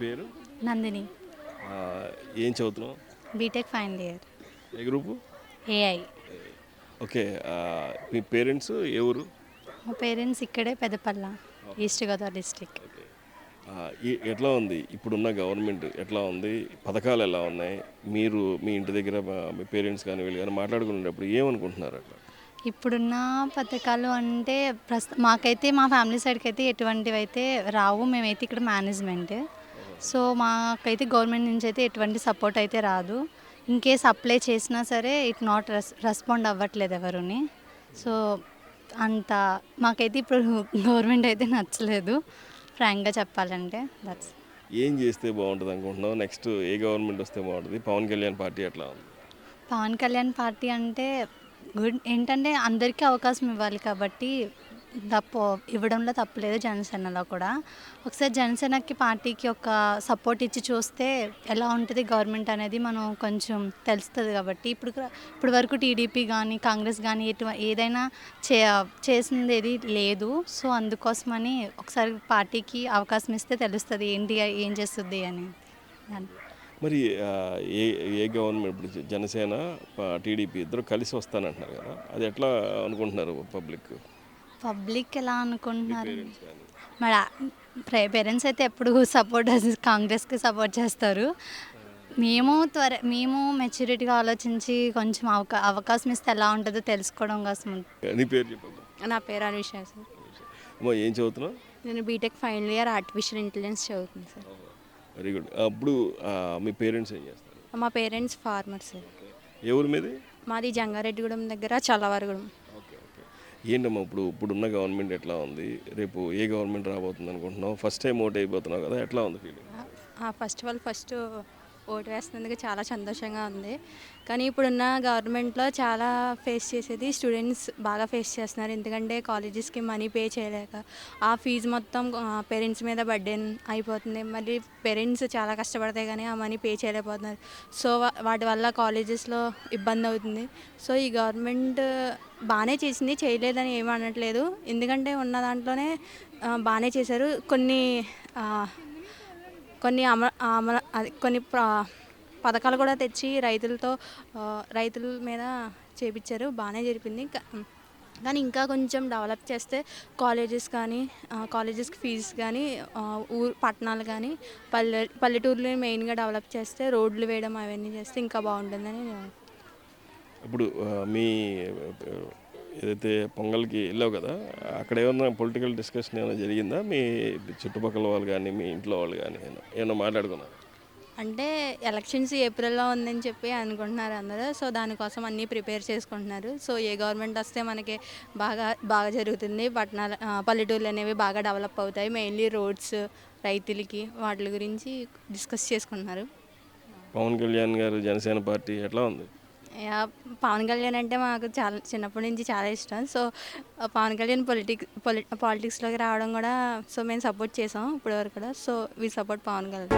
పేరు? నందిని. ఏం చదువుతున్నావు? B Tech final year. ఏ గ్రూపు? ఏఐ. ఓకే. మీ పేరెంట్స్ ఏ ఊరు? మా పేరెంట్స్ ఇక్కడే Peddapalla, east Godavari district. Okay. ఎట్లా ఉంది ఇప్పుడున్న గవర్నమెంట్? ఎట్లా ఉంది? పథకాలు ఎలా ఉన్నాయి? మీరు మీ ఇంటి దగ్గర మీ పేరెంట్స్ కానీ వీళ్ళు కానీ మాట్లాడుకునేటప్పుడు ఏమనుకుంటున్నారు అట్లా? ఇప్పుడున్న పథకాలు అంటే మాకైతే మా ఫ్యామిలీ సైడ్కి అయితే ఎటువంటివి అయితే రావు. మేమైతే ఇక్కడ మేనేజ్మెంట్, సో మాకైతే గవర్నమెంట్ నుంచి అయితే ఎటువంటి సపోర్ట్ అయితే రాదు. ఇన్ కేస్ అప్లై చేసినా సరే ఇట్ నాట్ రెస్పాండ్ అవ్వట్లేదు ఎవరుని. సో అంత మాకైతే ఇప్పుడు గవర్నమెంట్ అయితే నచ్చలేదు, ఫ్రాంక్గా చెప్పాలంటే. దట్స్ ఏం చేస్తే బాగుంటుంది అనుకుంటున్నావు? నెక్స్ట్ ఏ గవర్నమెంట్ వస్తే బాగుంటుంది? పవన్ కళ్యాణ్ పార్టీ ఎట్లా ఉంది? పవన్ కళ్యాణ్ పార్టీ అంటే గుడ్. ఏంటంటే అందరికీ అవకాశం ఇవ్వాలి కాబట్టి ఇవ్వడంలో తప్పులేదు. జనసేనలో కూడా ఒకసారి జనసేనకి పార్టీకి ఒక సపోర్ట్ ఇచ్చి చూస్తే ఎలా ఉంటుంది గవర్నమెంట్ అనేది మనం కొంచెం తెలుస్తుంది. కాబట్టి ఇప్పుడు వరకు టీడీపీ కానీ కాంగ్రెస్ కానీ ఏదైనా చేసింది ఏది లేదు. సో అందుకోసమని ఒకసారి పార్టీకి అవకాశం ఇస్తే తెలుస్తుంది ఏంటి ఏం చేస్తుంది అని. మరి ఏ ఏ గవర్నమెంట్ ఇప్పుడు జనసేన టీడీపీ ఇద్దరు కలిసి వస్తానంటున్నారు కదా, అది ఎట్లా అనుకుంటున్నారు పబ్లిక్ ఎలా అనుకుంటున్నారు? మరి పేరెంట్స్ అయితే ఎప్పుడు కాంగ్రెస్కి సపోర్ట్ చేస్తారు. మేము మెచ్యూరిటీగా ఆలోచించి కొంచెం అవకాశం ఇస్తే ఎలా ఉంటుందో తెలుసుకోవడం కోసం. నీ పేరు చెప్పమ్మా. నా పేరు అనుష సార్. అమ్మా, ఏం చదువుతున్నావు? నేను BTech final year artificial intelligence చదువుతున్నాను సార్. Very good. అప్పుడు మీ పేరెంట్స్ ఏం చేస్తారు? మా పేరెంట్స్ ఫార్మర్ సార్. ఏ ఊరు మీది? మాది జంగారెడ్డిగూడెం దగ్గర చల్లవారిగూడెం. Okay okay. ఏంటమ్మా ఇప్పుడున్న గవర్నమెంట్ ఎట్లా ఉంది? రేపు ఏ గవర్నమెంట్ రాబోతుంది అనుకుంటున్నావు? ఫస్ట్ టైం ఓట్ అయిపోతున్నావు కదా, ఎట్లా ఉంది ఫీలింగ్? ఫస్ట్ ఓటు వేస్తున్నందుకు చాలా సంతోషంగా ఉంది. కానీ ఇప్పుడున్న గవర్నమెంట్లో చాలా ఫేస్ చేసేది స్టూడెంట్స్ బాగా ఫేస్ చేస్తున్నారు. ఎందుకంటే కాలేజెస్కి మనీ పే చేయలేక ఆ ఫీజు మొత్తం పేరెంట్స్ మీద బర్డెన్ అయిపోతుంది. మళ్ళీ పేరెంట్స్ చాలా కష్టపడతాయి కానీ ఆ మనీ పే చేయలేకపోతున్నారు. సో వాటి వల్ల కాలేజెస్లో ఇబ్బంది అవుతుంది. సో ఈ గవర్నమెంట్ బాగానే చేసింది, చేయలేదని ఏమీ అనట్లేదు. ఎందుకంటే ఉన్న దాంట్లోనే బాగానే చేశారు. కొన్ని పథకాలు కూడా తెచ్చి రైతుల మీద చేపించారు, బాగానే జరిపింది. కానీ ఇంకా కొంచెం డెవలప్ చేస్తే కాలేజెస్కి ఫీజు కానీ పట్టణాలు కానీ పల్లెటూర్లు మెయిన్గా డెవలప్ చేస్తే రోడ్లు వేయడం అవన్నీ చేస్తే ఇంకా బాగుంటుందని. ఇప్పుడు మీ ఏదైతే పొంగల్కి వెళ్ళావు కదా, అక్కడ ఏమన్నా పొలిటికల్ డిస్కషన్ ఏమైనా జరిగిందా? మీ చుట్టుపక్కల వాళ్ళు కానీ మీ ఇంట్లో వాళ్ళు కానీ ఏమైనా మాట్లాడుకున్నారు? అంటే ఎలక్షన్స్ ఏప్రిల్లో ఉందని చెప్పి అనుకుంటున్నారు అందరూ. సో దానికోసం అన్నీ ప్రిపేర్ చేసుకుంటున్నారు. సో ఏ గవర్నమెంట్ వస్తే మనకి బాగా జరుగుతుంది, పల్లెటూర్లు అనేవి బాగా డెవలప్ అవుతాయి. మెయిన్లీ రోడ్స్, రైతులకి వాటి గురించి డిస్కస్ చేసుకుంటున్నారు. పవన్ కళ్యాణ్ గారు జనసేన పార్టీ ఎట్లా ఉంది? పవన్ కళ్యాణ్ అంటే మాకు చాలా చిన్నప్పటి నుంచి చాలా ఇష్టం. సో పవన్ కళ్యాణ్ పాలిటిక్స్లోకి రావడం కూడా సో మేము సపోర్ట్ చేసాం ఇప్పటివరకు కూడా. So we support Pawan Kalyan.